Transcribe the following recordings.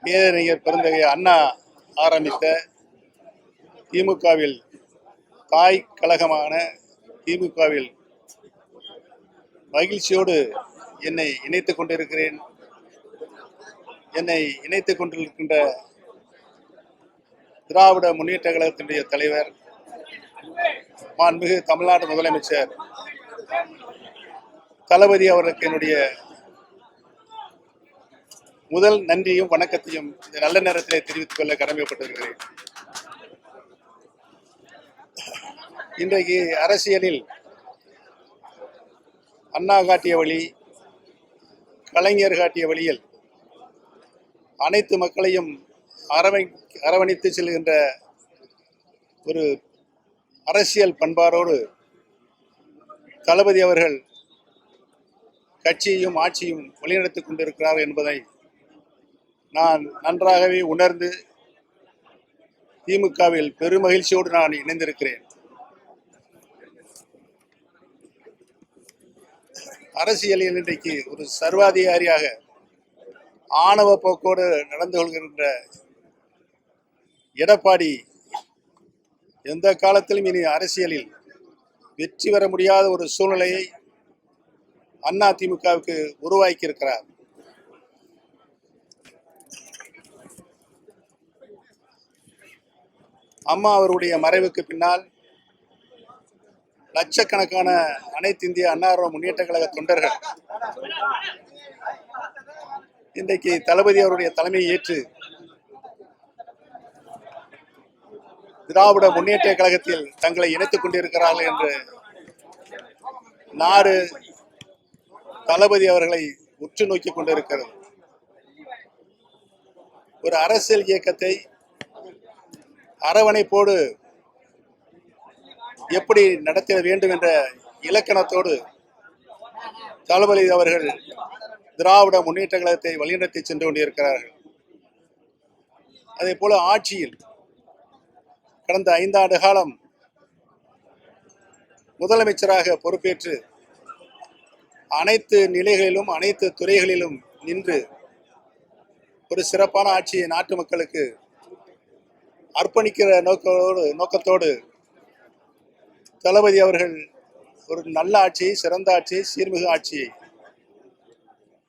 பேரறிஞர் பெருந்தகை அண்ணா ஆரம்பித்த திமுகவில் தாய் கழகமான திமுகவில் மகிழ்ச்சியோடு என்னை இணைத்துக் கொண்டிருக்கிறேன். என்னை இணைத்துக் கொண்டிருக்கின்ற திராவிட முன்னேற்ற கழகத்தினுடைய தலைவர் மாண்புமிகு தமிழ்நாடு முதலமைச்சர் தளபதி அவர்களுக்கு என்னுடைய முதல் நன்றியும் வணக்கத்தையும் இந்த நல்ல நேரத்திலே தெரிவித்துக் கொள்ள கடமைப்பட்டிருக்கிறேன். இன்றைக்கு அரசியலில் அண்ணா காட்டிய வழி, கலைஞர் காட்டிய வழியில் அனைத்து மக்களையும் அரவணைத்து செல்கின்ற ஒரு அரசியல் பண்பாடோடு தளபதி அவர்கள் கட்சியையும் ஆட்சியும் வழிநடத்திக் கொண்டிருக்கிறார் என்பதை நான் நன்றாகவே உணர்ந்து திமுகவில் பெருமகிழ்ச்சியோடு நான் இணைந்திருக்கிறேன். அரசியலில் இன்றைக்கு ஒரு சர்வாதிகாரியாக ஆணவ போக்கோடு நடந்து கொள்கின்ற எடப்பாடி எந்த காலத்திலும் இனி அரசியலில் வெற்றி பெற முடியாத ஒரு சூழ்நிலையை அதிமுகவுக்கு உருவாக்கி இருக்கிறார். அம்மா அவருடைய மறைவுக்கு பின்னால் லட்சக்கணக்கான அனைத்து இந்திய அண்ணா முன்னேற்ற கழக தொண்டர்கள் இன்றைக்கு தளபதி அவருடைய தலைமையை ஏற்று திராவிட முன்னேற்ற கழகத்தில் தங்களை இணைத்துக் கொண்டிருக்கிறார்கள் என்று நாடு தளபதி அவர்களை உற்று நோக்கிக் கொண்டிருக்கிறது. ஒரு அரசியல் இயக்கத்தை அரவணைப்போடு எப்படி நடத்த வேண்டும் என்ற இலக்கணத்தோடு தளபதி அவர்கள் திராவிட முன்னேற்ற கழகத்தை வழிநடத்தி சென்று கொண்டிருக்கிறார்கள். அதே போல ஆட்சியில் கடந்த 5 ஆண்டு காலம் முதலமைச்சராக பொறுப்பேற்று அனைத்து நிலைகளிலும் அனைத்து துறைகளிலும் நின்று ஒரு சிறப்பான ஆட்சியை நாட்டு மக்களுக்கு அர்ப்பணிக்கிற நோக்கத்தோடு தளபதி அவர்கள் ஒரு நல்ல ஆட்சியை, சிறந்த ஆட்சியை, சீர்மிகு ஆட்சியை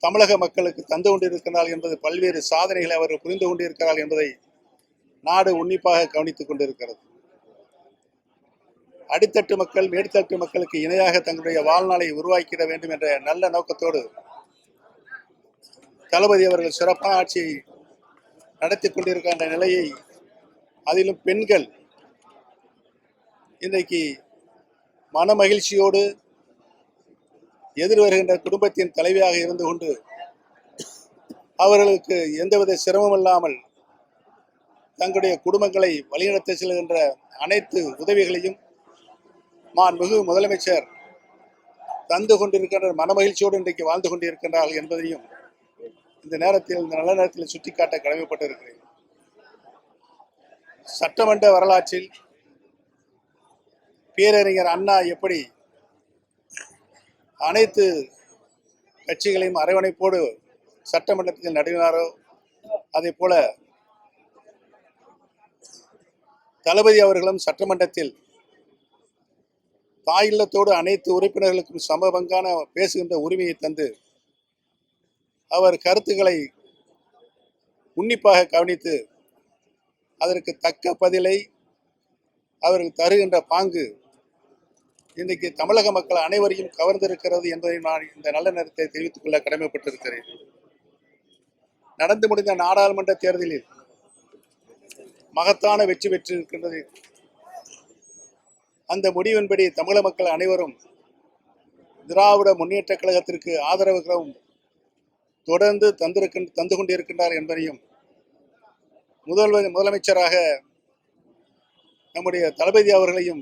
தமிழக மக்களுக்கு தந்து கொண்டிருக்கிறார்கள் என்பது பல்வேறு சாதனைகளை அவர்கள் புரிந்து கொண்டிருக்கிறார்கள் என்பதை நாடு உன்னிப்பாக கவனித்துக் கொண்டிருக்கிறது. அடித்தட்டு மக்கள் மேற்தட்டு மக்களுக்கு இணையாக தங்களுடைய வாழ்நாளை உருவாக்கிட வேண்டும் என்ற நல்ல நோக்கத்தோடு தளபதி அவர்கள் சிறப்பான ஆட்சியை நடத்தி கொண்டிருக்கின்ற நிலையை, அதிலும் பெண்கள் இன்றைக்கு மன மகிழ்ச்சியோடு எதிர்வருகின்ற குடும்பத்தின் தலைவியாக இருந்து கொண்டு அவர்களுக்கு எந்தவித சிரமம் இல்லாமல் தங்களுடைய குடும்பங்களை வழிநடத்த செல்கின்ற அனைத்து உதவிகளையும் மாண்புமிகு முதலமைச்சர் தந்து கொண்டிருக்கின்ற மனமகிழ்ச்சியோடு இன்றைக்கு வாழ்ந்து கொண்டிருக்கின்றார்கள் என்பதையும் இந்த நேரத்தில், இந்த நல்ல நேரத்தில் சுட்டிக்காட்ட கடமைப்பட்டிருக்கிறேன். சட்டமன்ற வரலாற்றில் பேரறிஞர் அண்ணா எப்படி அனைத்து கட்சிகளையும் அரவணைப்போடு சட்டமன்றத்தில் நடுவினாரோ, அதே போல தளபதி அவர்களும் சட்டமன்றத்தில் தாயில்லத்தோடு அனைத்து உறுப்பினர்களுக்கும் சமபங்கான பேசுகின்ற உரிமையை தந்து அவர் கருத்துக்களை உன்னிப்பாக கவனித்து அதற்கு தக்க பதிலை அவர்கள் தருகின்ற பாங்கு இன்றைக்கு தமிழக மக்கள் அனைவரையும் கவர்ந்திருக்கிறது என்பதை நான் இந்த நல்ல நேரத்தை தெரிவித்துக் கொள்ள கடமைப்பட்டிருக்கிறேன். நடந்து முடிந்த நாடாளுமன்ற தேர்தலில் மகத்தான வெற்றி பெற்றிருக்கின்றது. அந்த முடிவின்படி தமிழக மக்கள் அனைவரும் திராவிட முன்னேற்ற கழகத்திற்கு ஆதரவுகளும் தொடர்ந்து தந்து கொண்டிருக்கின்றார் என்பதையும் முதலமைச்சராக நம்முடைய தளபதி அவர்களையும்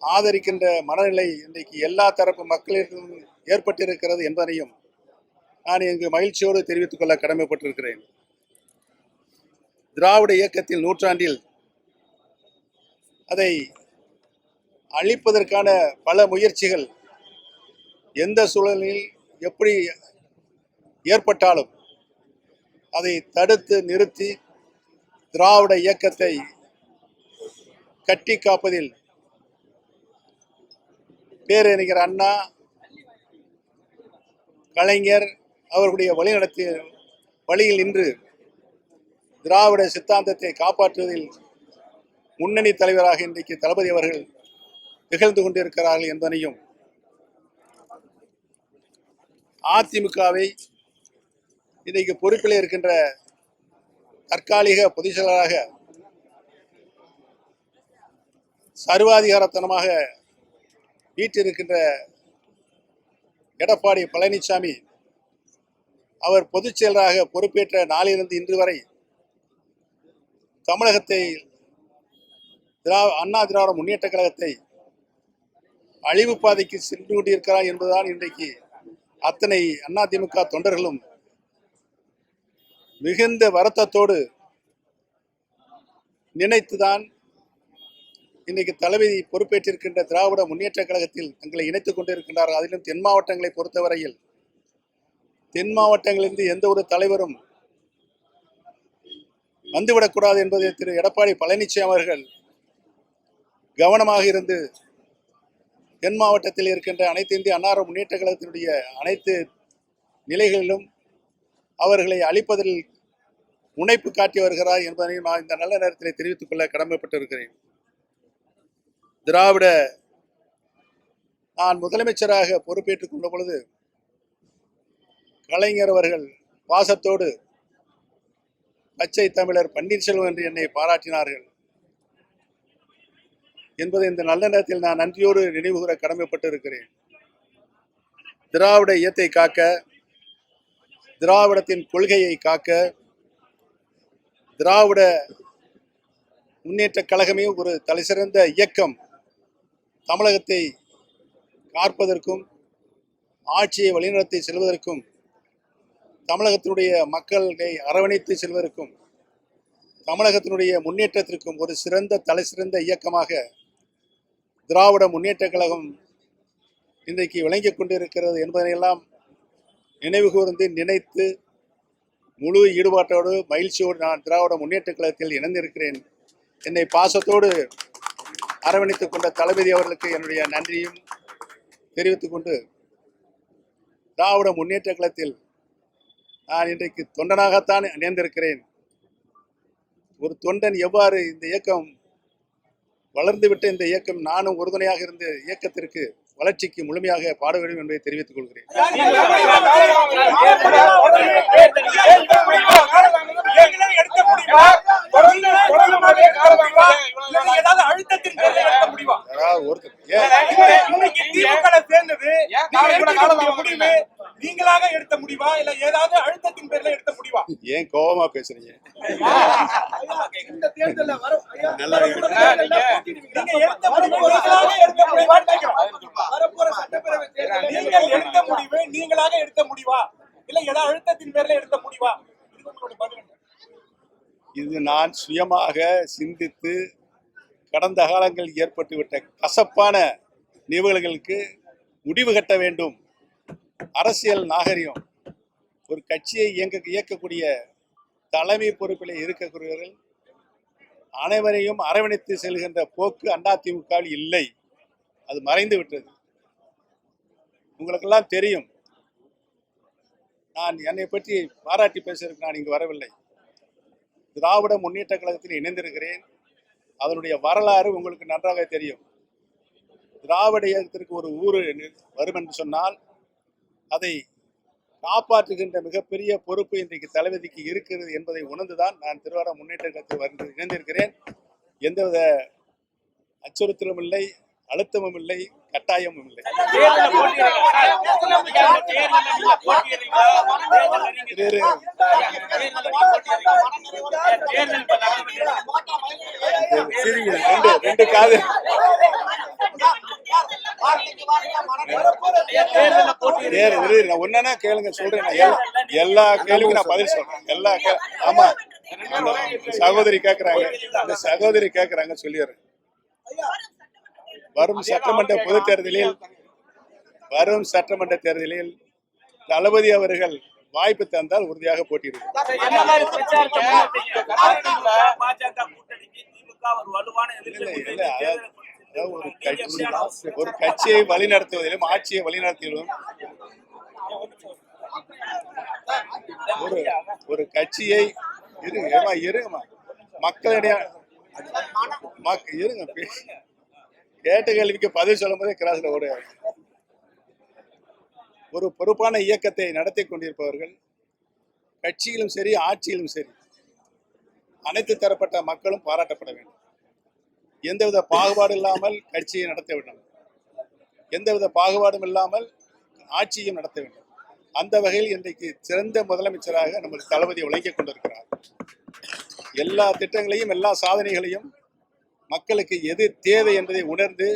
ஆதரிக்கின்ற மனநிலை இன்றைக்கு எல்லா தரப்பு மக்களிடம் ஏற்பட்டிருக்கிறது என்பதையும் நான் இங்கு மகிழ்ச்சியோடு தெரிவித்துக் கொள்ள கடமைப்பட்டிருக்கிறேன். திராவிட இயக்கத்தில் நூற்றாண்டில் அதை அழிப்பதற்கான பல முயற்சிகள் எந்த சூழலில் எப்படி ஏற்பட்டாலும் அதை தடுத்து நிறுத்தி திராவிட இயக்கத்தை கட்டி காப்பதில் பேரறிஞர் அண்ணா, கலைஞர் அவர்களுடைய வழிநடத்திய வழியில் நின்று திராவிட சித்தாந்தத்தை காப்பாற்றுவதில் முன்னணி தலைவராக இன்றைக்கு தளபதி அவர்கள் திகழ்ந்து கொண்டிருக்கிறார்கள் என்பதையும், அதிமுகவை இன்றைக்கு பொறுப்பில் இருக்கின்ற தற்காலிக பொதுச் செயலராக சர்வாதிகாரத்தனமாக வீற்றிருக்கின்ற எடப்பாடி பழனிசாமி அவர் பொதுச் செயலராக பொறுப்பேற்ற நாளிலிருந்து இன்று வரை தமிழகத்தை அண்ணா திராவிட முன்னேற்ற கழகத்தை அழிவு பாதைக்கு சென்று கொண்டிருக்கிறார் என்பதுதான் இன்றைக்கு அத்தனை அதிமுக தொண்டர்களும் மிகுந்த வருத்தத்தோடு நினைத்துதான் இன்றைக்கு தளபதி பொறுப்பேற்றிருக்கின்ற திராவிட முன்னேற்ற கழகத்தில் தங்களை இணைத்துக் கொண்டிருக்கின்றார்கள். அதிலும் தென் மாவட்டங்களை பொறுத்தவரையில் தென் மாவட்டங்களிலிருந்து எந்த ஒரு தலைவரும் வந்துவிடக்கூடாது என்பதை திரு எடப்பாடி பழனிசாமி அவர்கள் கவனமாக இருந்து தென் மாவட்டத்தில் இருக்கின்ற அனைத்து இந்திய அன்னார முன்னேற்ற கழகத்தினுடைய அனைத்து நிலைகளிலும் அவர்களை அழிப்பதில் முனைப்பு காட்டி வருகிறார் என்பதை நான் இந்த நல்ல நேரத்தில் தெரிவித்துக் கொள்ள கடமைப்பட்டிருக்கிறேன். திராவிட நான் முதலமைச்சராக பொறுப்பேற்றுக் கொண்ட பொழுது கலைஞர் அவர்கள் பாசத்தோடு பச்சை தமிழர் பன்னீர்செல்வம் என்று என்னை பாராட்டினார்கள் என்பதை இந்த நல்ல நேரத்தில் நான் நன்றியோடு நினைவுகூர கடமைப்பட்டு இருக்கிறேன். திராவிட இயக்கத்தை காக்க, திராவிடத்தின் கொள்கையை காக்க, திராவிட முன்னேற்ற கழகமே ஒரு தலைசிறந்த இயக்கம் தமிழகத்தை காப்பதற்கும் ஆட்சியை வழிநடத்தி செல்வதற்கும் தமிழகத்தினுடைய மக்களை அரவணைத்து செல்வதற்கும் தமிழகத்தினுடைய முன்னேற்றத்திற்கும் ஒரு சிறந்த தலைசிறந்த இயக்கமாக திராவிட முன்னேற்ற கழகம் இன்றைக்கு விளங்கிக் கொண்டிருக்கிறது என்பதனையெல்லாம் நினைவு கூர்ந்து நினைத்து முழு ஈடுபாட்டோடு மகிழ்ச்சியோடு நான் திராவிட முன்னேற்ற கழகத்தில் இணைந்திருக்கிறேன். என்னை பாசத்தோடு அரவணைத்துக் கொண்ட தளபதி அவர்களுக்கு என்னுடைய நன்றியும் தெரிவித்துக் கொண்டு, திராவிட முன்னேற்ற கழகத்தில் நான் இன்றைக்கு தொண்டனாகத்தான் இணைந்திருக்கிறேன். ஒரு தொண்டன் எவ்வாறு இந்த இயக்கம் வளர்ந்துவிட்ட இந்த இயக்கம் நானும் உறுதுணையாக இருந்த இயக்கத்திற்கு வளர்ச்சிக்கு முழுமையாக பாட வேண்டும் என்பதை தெரிவித்துக் கொள்கிறேன். நீங்களாக எடுத்த முடிவா இல்ல ஏதாவது அழுத்தத்தின் பேர்ல எடுத்த முடிவா? ஏன் கோபமா பேசுறீங்க? நீங்களாக எடுத்த முடிவா இல்ல ஏதாவது அழுத்தத்தின் பேர்ல எடுத்த முடிவா? இது நான் சுயமாக சிந்தித்து கடந்த காலங்களில் ஏற்பட்டுவிட்ட கசப்பான நிகழ்வுகளுக்கு முடிவு கட்ட வேண்டும். அரசியல் நாகரிகம், ஒரு கட்சியை இயக்கக்கூடிய தலைமை பொறுப்பில் இருக்கக்கூடியவர்கள் அனைவரையும் அரவணைத்து செல்கின்ற போக்கு அதிமுகவில் இல்லை. அது மறைந்து விட்டது. உங்களுக்கெல்லாம் தெரியும். நான் என்னை பற்றி பாராட்டி பேசுவதற்கு நான் இங்கு வரவில்லை. திராவிட முன்னேற்ற கழகத்தில் இணைந்திருக்கிறேன். அதனுடைய வரலாறு உங்களுக்கு நன்றாக தெரியும். திராவிட இயக்கத்திற்கு ஒரு ஊர் வரும் என்று சொன்னால் அதை காப்பாற்றுகின்ற மிகப்பெரிய பொறுப்பு இன்றைக்கு தளபதிக்கு இருக்கிறது என்பதை உணர்ந்துதான் நான் திராவிட முன்னேற்ற கழகத்தில் இணைந்திருக்கிறேன். எந்தவித அச்சுறுத்தலும் இல்லை, அழுத்தமும் இல்லை, கட்டாயமும் இல்லை. ரெண்டு காது ஒன்னா கேளுங்க, சொல்றேன். எல்லா கேள்விக்கும் நான் பதில் சொல்றேன். எல்லா ஆமா, சகோதரி கேக்குறாங்க, இந்த சகோதரி கேக்குறாங்க, சொல்லிடுறேன். வரும் சட்டமன்ற தேர்தலில் தளபதி அவர்கள் வாய்ப்பு தந்தால் உறுதியாக போட்டியிடுவோம். பாஜக கூட்டணிக்கு திமுக ஒரு வலுவான ஒரு கட்சியை வழிநடத்துவதிலும் ஆட்சியை வழிநடத்துவதிலும் ஒரு கட்சியை இருங்கம்மா மக்களிடையே இருங்க கேட்ட கேள்விக்கு பதில் சொல்லும் போதே கிராஸ்ல ஓட ஒரு பொறுப்பான இயக்கத்தை நடத்தி கொண்டிருப்பவர்கள் கட்சியிலும் சரி ஆட்சியிலும் சரி அனைத்து தரப்பட்ட மக்களும் பாராட்டப்பட வேண்டும். எந்தவித பாகுபாடு இல்லாமல் கட்சியை நடத்த வேண்டும், எந்தவித பாகுபாடும் இல்லாமல் ஆட்சியும் நடத்த வேண்டும். அந்த வகையில் இன்றைக்கு சிறந்த முதலமைச்சராக நமது தளபதி விளங்கிக் கொண்டிருக்கிறார். எல்லா திட்டங்களையும் எல்லா சாதனைகளையும் மக்களுக்கு எது தேவை என்பதை உணர்ந்து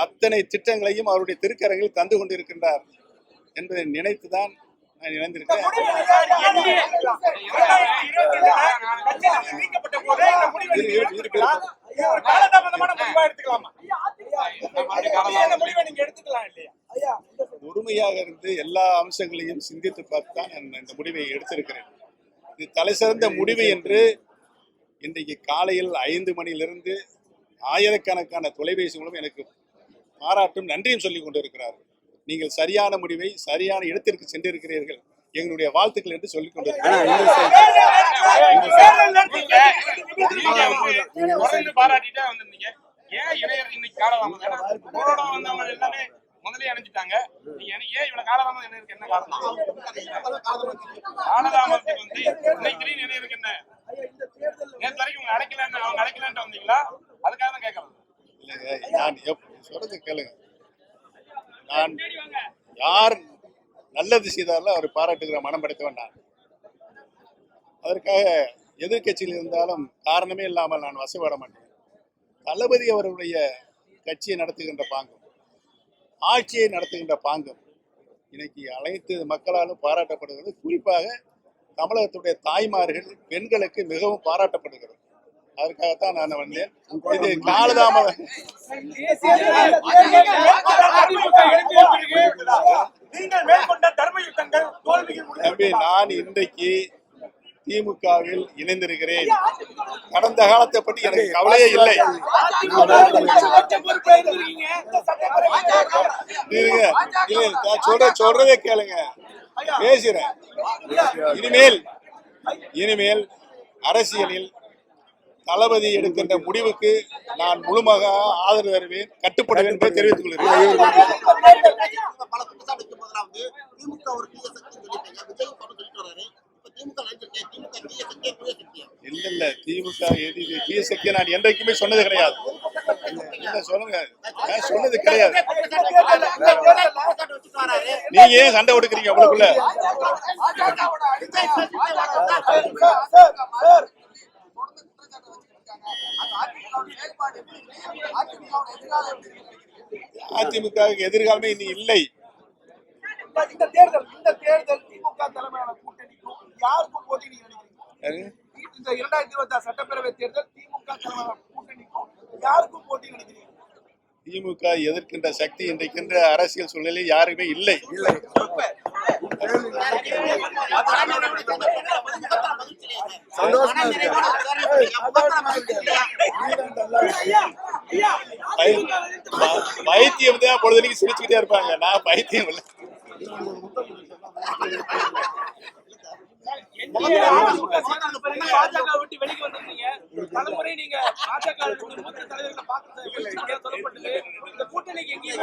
அத்தனை திட்டங்களையும் அவருடைய திருக்கரங்களில் தந்து கொண்டிருக்கின்றார் என்பதை நினைத்துதான் நான் இணைந்திருக்கிறேன். பொறுமையாக இருந்து எல்லா அம்சங்களையும் சிந்தித்து பார்த்துதான் நான் இந்த முடிவை எடுத்திருக்கிறேன். இது தலை சிறந்த முடிவு என்று இன்றைக்கு காலையில் 5 மணியிலிருந்து ஆயிரக்கணக்கான தொலைபேசி மூலம் எனக்கு பாராட்டும் நன்றியும் சொல்லிக் கொண்டிருக்கிறார்கள். நீங்கள் சரியான முடிவை சரியான இடத்திற்கு சென்றிருக்கிறீர்கள், எங்களுடைய வாழ்த்துக்கள் என்று சொல்லிக் கொண்டிருக்கிறார்கள். முதலே அணைஞ்சிட்டாங்க. ஏன் இவ்வளவு காலதாமதம் என்ன இருக்கு? என்ன காரணம்? காலதாமதத்துக்கு வந்து இன்னைக்கு என்ன இருக்கு? என்ன நேற்று வரைக்கும் உங்க அழைக்கலன்னு அவங்க அழைக்கலன்ட்டு வந்தீங்களா? அதுக்காக தான் கேட்கறது. இல்லைங்க, நான் சொல்றது கேளுங்க. நான் யார் நல்லது செய்தாலும் அவர் பாராட்டுகிற மனம் படைத்தவன் நான். அதற்காக எதிர்கட்சியில் இருந்தாலும் காரணமே இல்லாமல் நான் வசப்பட மாட்டேன். தளபதி அவருடைய கட்சியை நடத்துகின்ற பாங்கம், ஆட்சியை நடத்துகின்ற பாங்கம் இன்னைக்கு அனைத்து மக்களாலும் பாராட்டப்படுகிறது. குறிப்பாக தமிழகத்துடைய தாய்மார்கள் பெண்களுக்கு மிகவும் பாராட்டப்படுகிறது. அதற்காகத்தான் நான் வந்தேன். இது காலதாமதம். தம்பி, நான் இன்றைக்கு திமுகவில் இணைந்திருக்கிறேன். கடந்த காலத்தை பற்றி எனக்கு கவலையே இல்லை. சொல்றதே கேளுங்க, பேசுறேன். இனிமேல் அரசியலில் தளபதி எடுக்கின்ற முடிவுக்கு நான் முழுமையாக ஆதரவு தருவேன், கட்டுப்படுவேன் என்பதை தெரிவித்துக் கொள்கிறேன். இல்ல திமுக தீய சக்தியை நான் என்றைக்குமே சொன்னது கிடையாது. சொல்லுங்க, சொன்னது கிடையாது. நீங்க ஏன் சண்டை கொடுக்குறீங்க உங்களுக்குள்ள? அதிமுக எதிர்காலமே இனி இல்லை. இந்த தேர்தல் திமுக தலைமையிலான கூட்டணிக்கும் யாருக்கும் போட்டி நீங்க நினைக்கிறீங்க? இந்த 2026 சட்டப்பேரவை தேர்தல் திமுக தலைமையிலான கூட்டணிக்கும் யாருக்கும் போட்டி நினைக்கிறீங்க? திமுக எதிர்க்கின்ற சக்தி இன்றைக்கின்ற அரசியல் சூழ்நிலையில் யாருமே இல்லை. பைத்தியம் தான் பொழுதுக்கு சிரிச்சுக்கிட்டே இருப்பாங்க. நான் பைத்தியம் இல்லை. பாஜக விட்டு வெளியே வந்திருக்கீங்க. பலமுறை நீங்க பாஜக மூத்த தலைவர்களை பார்க்க சொல்லப்பட்டது. இந்த கூட்டணிக்கு எங்கேயும்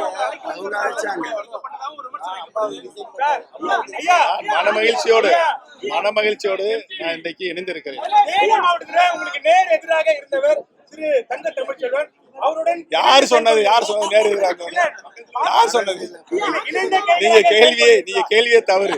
மன மகிழ்ச்சியோடு நான் இன்றைக்கு இணைந்திருக்கிறேன். உங்களுக்கு நேர் எதிராக இருந்தவர் திரு தங்க தமிழ்ச்செல்வன், அவருடன் யார் சொன்னது நேர் எதிராக? யார் சொன்னது? நீங்க கேள்வியே தவறு.